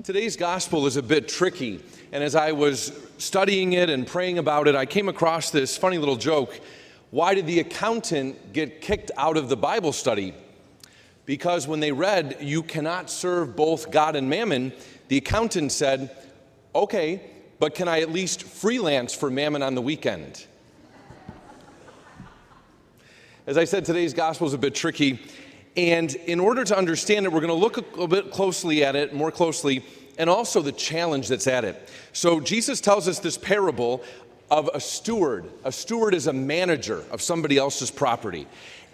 Today's gospel is a bit tricky, and as I was studying it and praying about it, I came across this funny little joke. Why did the accountant get kicked out of the Bible study? Because when they read, "You cannot serve both God and Mammon," the accountant said, "Okay, but can I at least freelance for Mammon on the weekend?" As I said, today's gospel is a bit tricky. And in order to understand it, we're going to look a little bit closely at it, more closely, and also the challenge that's at it. So Jesus tells us this parable of a steward. A steward is a manager of somebody else's property.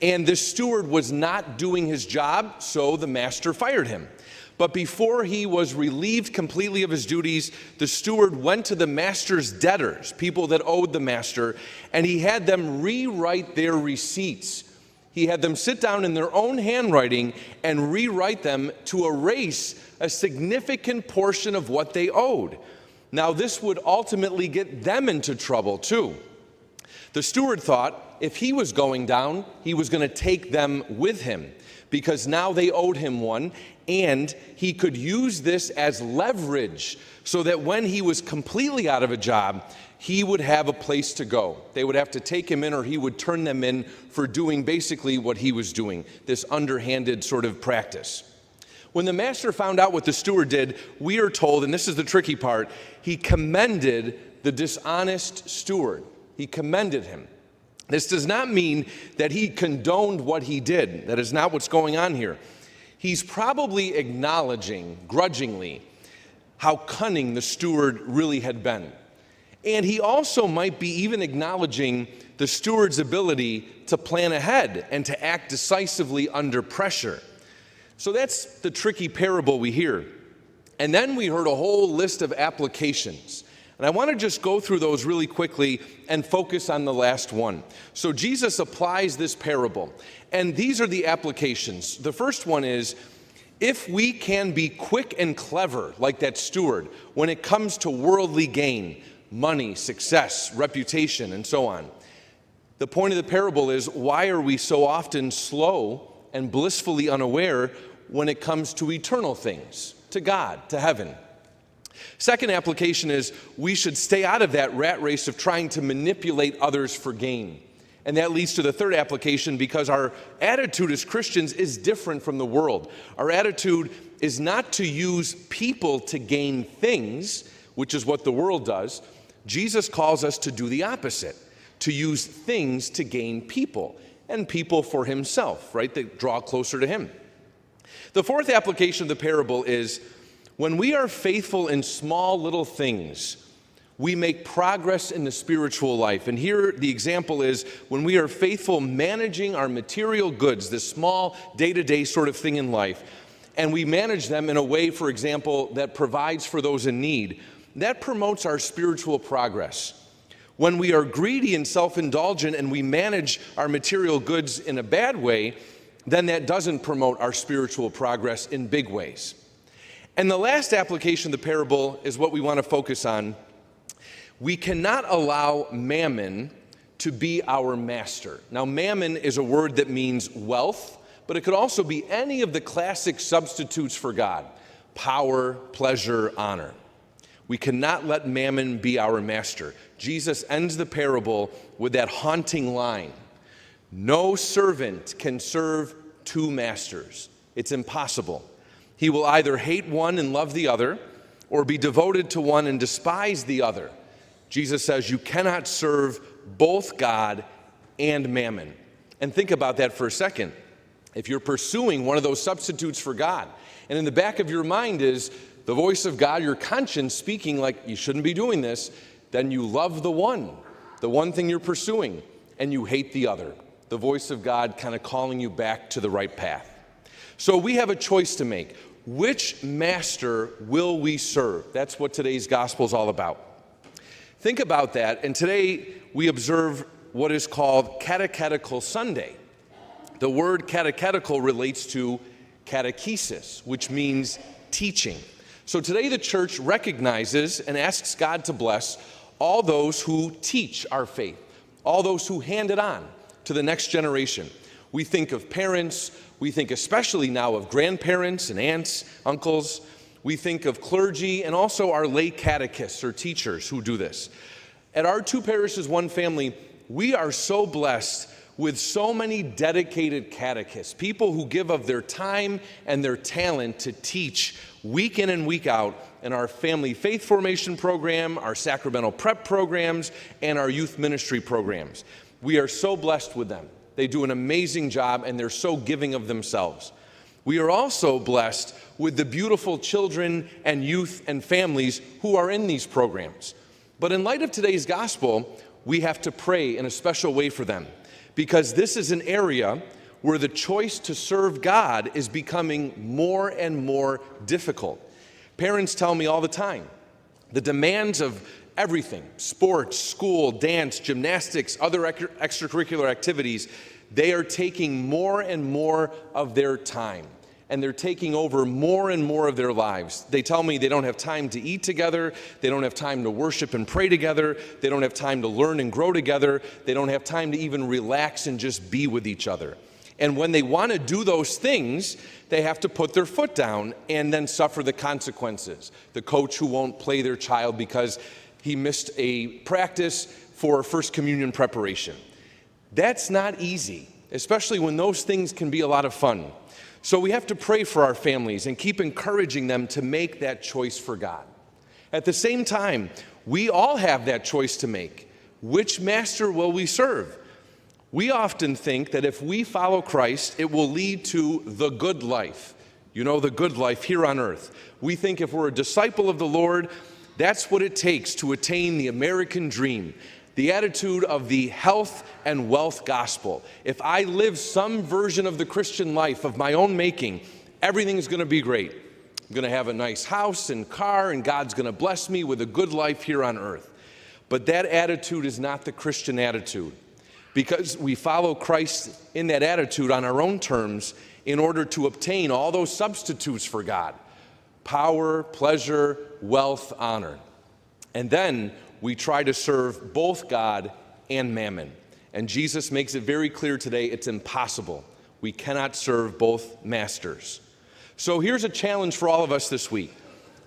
And this steward was not doing his job, so the master fired him. But before he was relieved completely of his duties, the steward went to the master's debtors, people that owed the master, and he had them rewrite their receipts. He had them sit down in their own handwriting and rewrite them to erase a significant portion of what they owed. Now, this would ultimately get them into trouble, too. The steward thought if he was going down, he was going to take them with him, because now they owed him one, and he could use this as leverage so that when he was completely out of a job, he would have a place to go. They would have to take him in, or he would turn them in for doing basically what he was doing, this underhanded sort of practice. When the master found out what the steward did, we are told, and this is the tricky part, he commended the dishonest steward. He commended him. This does not mean that he condoned what he did. That is not what's going on here. He's probably acknowledging, grudgingly, how cunning the steward really had been. And he also might be even acknowledging the steward's ability to plan ahead and to act decisively under pressure. So that's the tricky parable we hear. And then we heard a whole list of applications. And I want to just go through those really quickly and focus on the last one. So Jesus applies this parable, and these are the applications. The first one is, if we can be quick and clever like that steward when it comes to worldly gain, money, success, reputation, and so on. The point of the parable is, why are we so often slow and blissfully unaware when it comes to eternal things, to God, to heaven? Second application is, we should stay out of that rat race of trying to manipulate others for gain. And that leads to the third application, because our attitude as Christians is different from the world. Our attitude is not to use people to gain things, which is what the world does. Jesus calls us to do the opposite, to use things to gain people, and people for himself, right, that draw closer to him. The fourth application of the parable is, when we are faithful in small little things, we make progress in the spiritual life. And here the example is, when we are faithful managing our material goods, this small day-to-day sort of thing in life, and we manage them in a way, for example, that provides for those in need, that promotes our spiritual progress. When we are greedy and self-indulgent and we manage our material goods in a bad way, then that doesn't promote our spiritual progress in big ways. And the last application of the parable is what we want to focus on. We cannot allow Mammon to be our master. Now, Mammon is a word that means wealth, but it could also be any of the classic substitutes for God: power, pleasure, honor. We cannot let Mammon be our master. Jesus ends the parable with that haunting line: no servant can serve two masters. It's impossible. He will either hate one and love the other, or be devoted to one and despise the other. Jesus says you cannot serve both God and Mammon. And think about that for a second. If you're pursuing one of those substitutes for God, and in the back of your mind is the voice of God, your conscience speaking like you shouldn't be doing this, then you love the one thing you're pursuing, and you hate the other. The voice of God kind of calling you back to the right path. So we have a choice to make. Which master will we serve? That's what today's gospel is all about. Think about that, and today we observe what is called Catechetical Sunday. The word catechetical relates to catechesis, which means teaching. So today the church recognizes and asks God to bless all those who teach our faith, all those who hand it on to the next generation. We think of parents, we think especially now of grandparents and aunts, uncles. We think of clergy and also our lay catechists or teachers who do this. At our Two Parishes, One Family, we are so blessed with so many dedicated catechists, people who give of their time and their talent to teach week in and week out in our family faith formation program, our sacramental prep programs, and our youth ministry programs. We are so blessed with them. They do an amazing job, and they're so giving of themselves. We are also blessed with the beautiful children and youth and families who are in these programs. But in light of today's gospel, we have to pray in a special way for them, because this is an area where the choice to serve God is becoming more and more difficult. Parents tell me all the time, the demands of everything, sports, school, dance, gymnastics, other extracurricular activities, they are taking more and more of their time, and they're taking over more and more of their lives. They tell me they don't have time to eat together, they don't have time to worship and pray together, they don't have time to learn and grow together, they don't have time to even relax and just be with each other. And when they want to do those things, they have to put their foot down and then suffer the consequences. The coach who won't play their child because he missed a practice for First Communion preparation. That's not easy, especially when those things can be a lot of fun. So we have to pray for our families and keep encouraging them to make that choice for God. At the same time, we all have that choice to make. Which master will we serve? We often think that if we follow Christ, it will lead to the good life. You know, the good life here on earth. We think if we're a disciple of the Lord, that's what it takes to attain the American dream, the attitude of the health and wealth gospel. If I live some version of the Christian life of my own making, everything's going to be great. I'm going to have a nice house and car, and God's going to bless me with a good life here on earth. But that attitude is not the Christian attitude, because we follow Christ in that attitude on our own terms in order to obtain all those substitutes for God: power, pleasure, wealth, honor. And then we try to serve both God and Mammon. And Jesus makes it very clear today, it's impossible. We cannot serve both masters. So here's a challenge for all of us this week.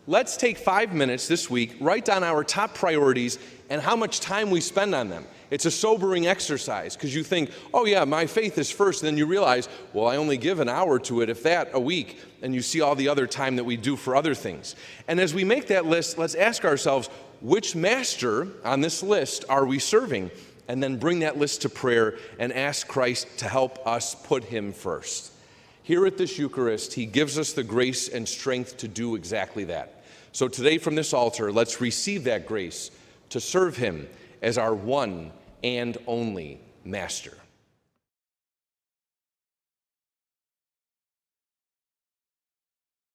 Let's take 5 minutes this week, write down our top priorities and how much time we spend on them. It's a sobering exercise, because you think, oh yeah, my faith is first, and then you realize, well, I only give an hour to it, if that, a week, and you see all the other time that we do for other things. And as we make that list, let's ask ourselves, which master on this list are we serving? And then bring that list to prayer and ask Christ to help us put him first. Here at this Eucharist, he gives us the grace and strength to do exactly that. So today from this altar, let's receive that grace to serve him as our one and only master.